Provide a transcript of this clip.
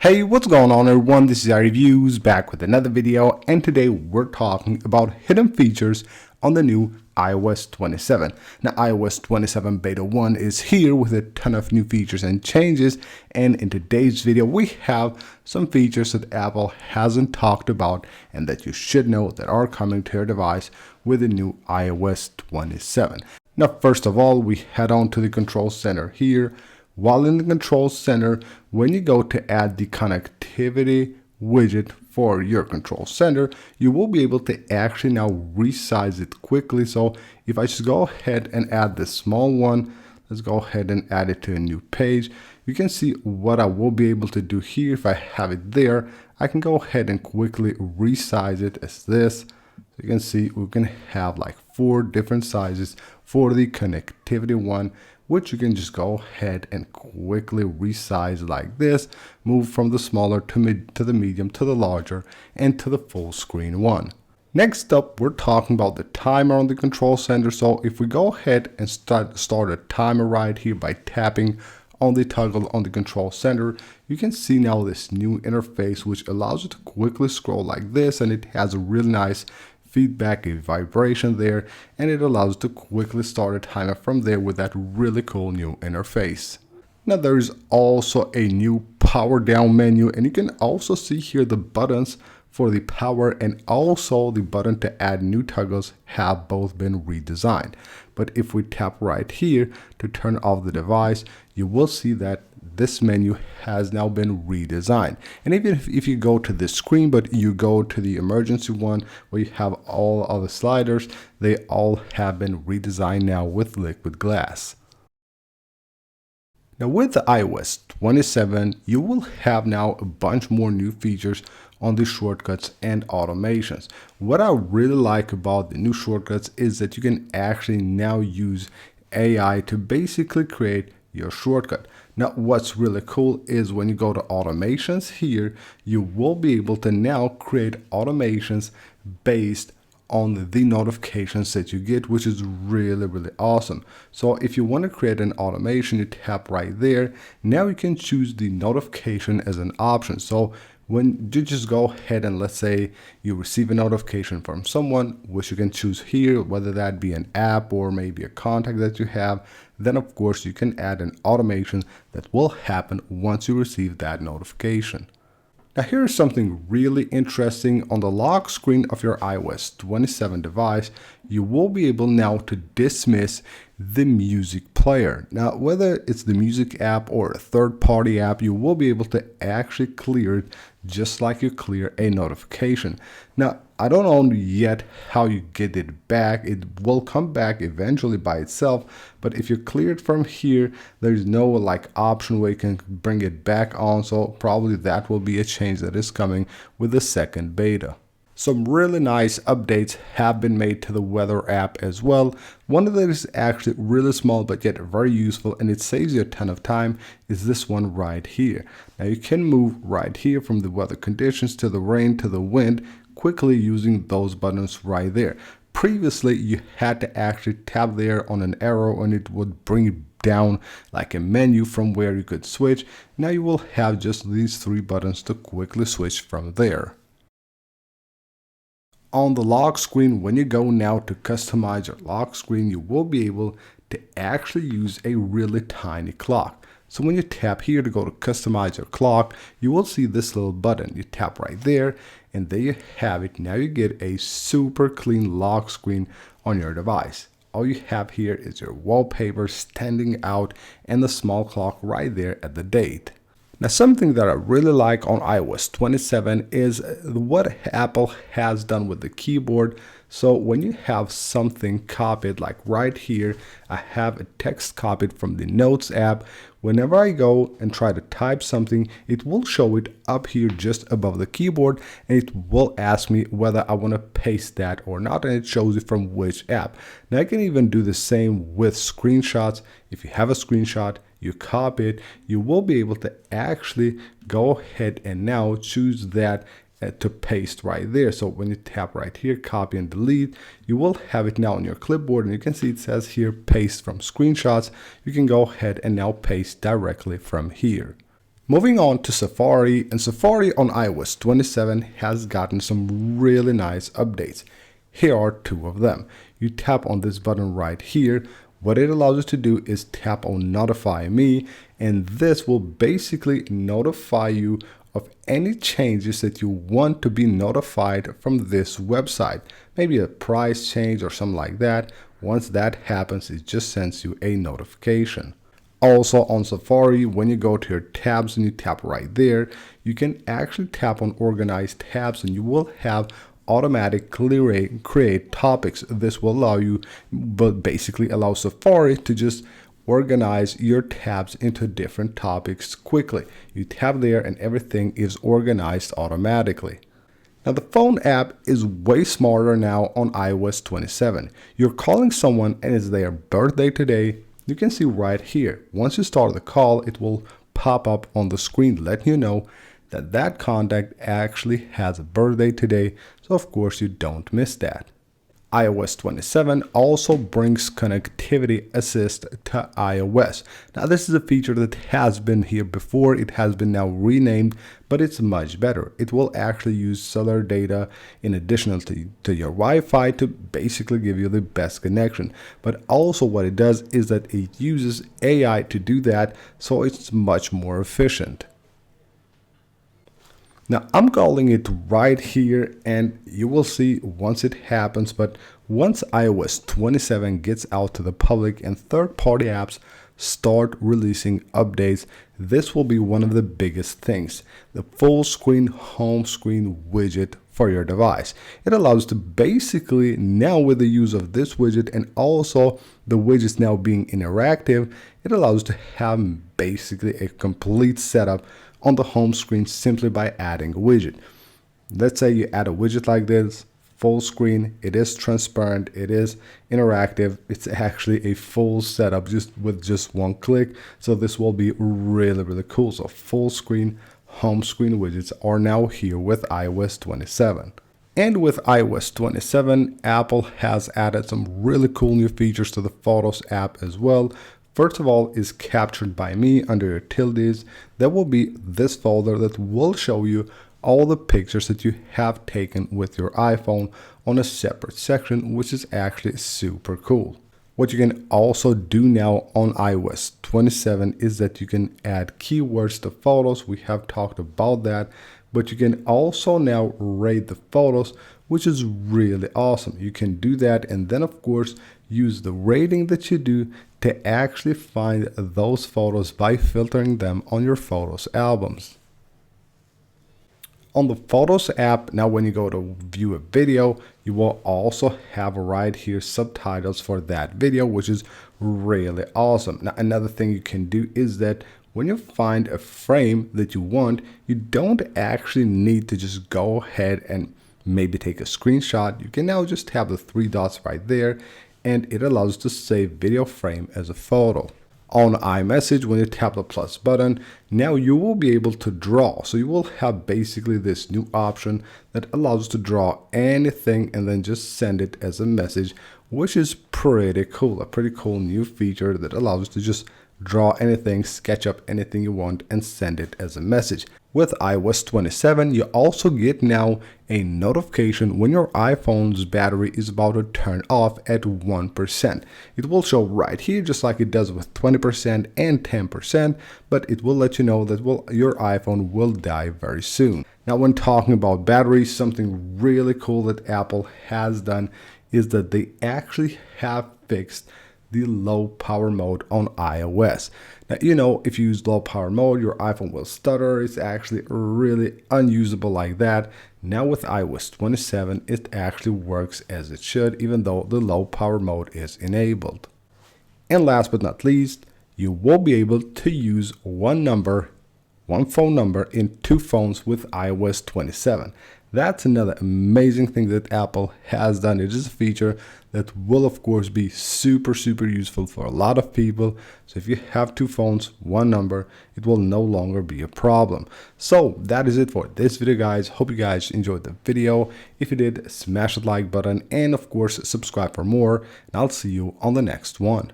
Hey, what's going on everyone? This is iReviews back with another video, and today we're talking about hidden features on the new iOS 27. Now iOS 27 beta 1 is here with a ton of new features and changes, and in today's video we have some features that Apple hasn't talked about and that you should know that are coming to your device with the new iOS 27. Now first of all, we head on to the control center here. While in the control center, when you go to add the connectivity widget for your control center, you will be able to actually now resize it quickly. So if I just go ahead and add this small one, let's go ahead and add it to a new page. You can see what I will be able to do here. If I have it there, I can go ahead and quickly resize it as this. So you can see we can have like 4 different sizes for the connectivity one, which you can just go ahead and quickly resize like this, move from the smaller to the medium to the larger and to the full screen one. Next up, we're talking about the timer on the control center. So if we go ahead and start a timer right here by tapping on the toggle on the control center, you can see now this new interface which allows you to quickly scroll like this, and it has a really nice feedback, a vibration there, and it allows you to quickly start a timer from there with that really cool new interface. Now there is also a new power down menu, and you can also see here the buttons for the power and also the button to add new toggles have both been redesigned. But if we tap right here to turn off the device, you will see that this menu has now been redesigned. And even if you go to this screen, but you go to the emergency one where you have all other sliders, they all have been redesigned now with liquid glass. Now with the iOS 27, you will have now a bunch more new features on the shortcuts and automations. What I really like about the new shortcuts is that you can actually now use AI to basically create your shortcut. Now what's really cool is when you go to automations here, you will be able to now create automations based on the notifications that you get, which is really awesome. So if you want to create an automation, you tap right there. Now you can choose the notification as an option. So when you just go ahead and let's say you receive a notification from someone, which you can choose here, whether that be an app or maybe a contact that you have, then of course you can add an automation that will happen once you receive that notification. Now here's something really interesting. On the lock screen of your iOS 27 device, you will be able now to dismiss the music player. Now whether it's the music app or a third-party app, you will be able to actually clear it just like you clear a notification. Now I don't know yet how you get it back. It will come back eventually by itself, but if you clear it from here, there's no like option where you can bring it back on. So probably that will be a change that is coming with the second beta. Some really nice updates have been made to the weather app as well. One of them is actually really small but yet very useful, and it saves you a ton of time, is this one right here. Now you can move right here from the weather conditions to the rain to the wind quickly using those buttons right there. Previously you had to actually tap there on an arrow and it would bring it down like a menu from where you could switch. Now you will have just these 3 buttons to quickly switch from there. On the lock screen, when you go now to customize your lock screen, you will be able to actually use a really tiny clock. So when you tap here to go to customize your clock, you will see this little button. You tap right there and there you have it. Now you get a super clean lock screen on your device. All you have here is your wallpaper standing out and the small clock right there at the date. Now something that I really like on iOS 27 is what Apple has done with the keyboard. So when you have something copied, like right here, I have a text copied from the Notes app. Whenever I go and try to type something, it will show it up here just above the keyboard, and it will ask me whether I want to paste that or not, and it shows it from which app. Now I can even do the same with screenshots. If you have a screenshot, you copy it, you will be able to actually go ahead and now choose that to paste right there. So when you tap right here, copy and delete, you will have it now on your clipboard, and you can see it says here paste from screenshots. You can go ahead and now paste directly from here. Moving on to Safari, and Safari on iOS 27 has gotten some really nice updates. Here are two of them. You tap on this button right here. What it allows you to do is tap on Notify Me, and this will basically notify you of any changes that you want to be notified from this website. Maybe a price change or something like that. Once that happens, it just sends you a notification. Also on Safari, when you go to your tabs and you tap right there, you can actually tap on Organize Tabs and you will have automatically create topics. This will allow you, but basically allow Safari to just organize your tabs into different topics quickly. You tap there and everything is organized automatically. Now the phone app is way smarter now on iOS 27. You're calling someone and it's their birthday today. You can see right here, once you start the call, it will pop up on the screen letting you know that that contact actually has a birthday today. So of course you don't miss that. iOS 27 also brings connectivity assist to iOS. Now this is a feature that has been here before. It has been now renamed, but it's much better. It will actually use cellular data in addition to your Wi-Fi to basically give you the best connection. But also what it does is that it uses AI to do that, so it's much more efficient. Now I'm calling it right here and you will see once it happens, but once iOS 27 gets out to the public and third-party apps start releasing updates, this will be one of the biggest things, the full screen home screen widget for your device. It allows to basically now with the use of this widget and also the widgets now being interactive, it allows to have basically a complete setup on the home screen simply by adding a widget. Let's say you add a widget like this, full screen, it is transparent, it is interactive, it's actually a full setup with just one click. So this will be really cool. So full screen home screen widgets are now here with iOS 27. And with iOS 27, Apple has added some really cool new features to the Photos app as well. First of all is Captured by Me under Utilities. There will be this folder that will show you all the pictures that you have taken with your iPhone on a separate section, which is actually super cool. What you can also do now on iOS 27 is that you can add keywords to photos. We have talked about that, but you can also now rate the photos, which is really awesome. You can do that and then of course use the rating that you do to actually find those photos by filtering them on your Photos albums. On the Photos app, now when you go to view a video, you will also have right here subtitles for that video, which is really awesome. Now another thing you can do is that when you find a frame that you want, you don't actually need to just go ahead and maybe take a screenshot. You can now just have the three dots right there and it allows to save video frame as a photo. On iMessage, when you tap the plus button, now you will be able to draw. So you will have basically this new option that allows to draw anything and then just send it as a message, which is pretty cool. A pretty cool new feature that allows you to just draw anything, sketch up anything you want and send it as a message. With iOS 27, you also get now a notification when your iPhone's battery is about to turn off at 1%. It will show right here just like it does with 20% and 10%, but it will let you know that your iPhone will die very soon. Now when talking about batteries, something really cool that Apple has done is that they actually have fixed the low power mode on iOS. Now, you know, if you use low power mode, your iPhone will stutter. It's actually really unusable like that. Now with iOS 27, it actually works as it should, even though the low power mode is enabled. And last but not least, you will be able to use one phone number in two phones with iOS 27. That's another amazing thing that Apple has done. It is a feature that will of course be super useful for a lot of people. So if you have two phones, one number, it will no longer be a problem. So that is it for this video, guys. Hope you guys enjoyed the video. If you did, smash the like button and of course subscribe for more, and I'll see you on the next one.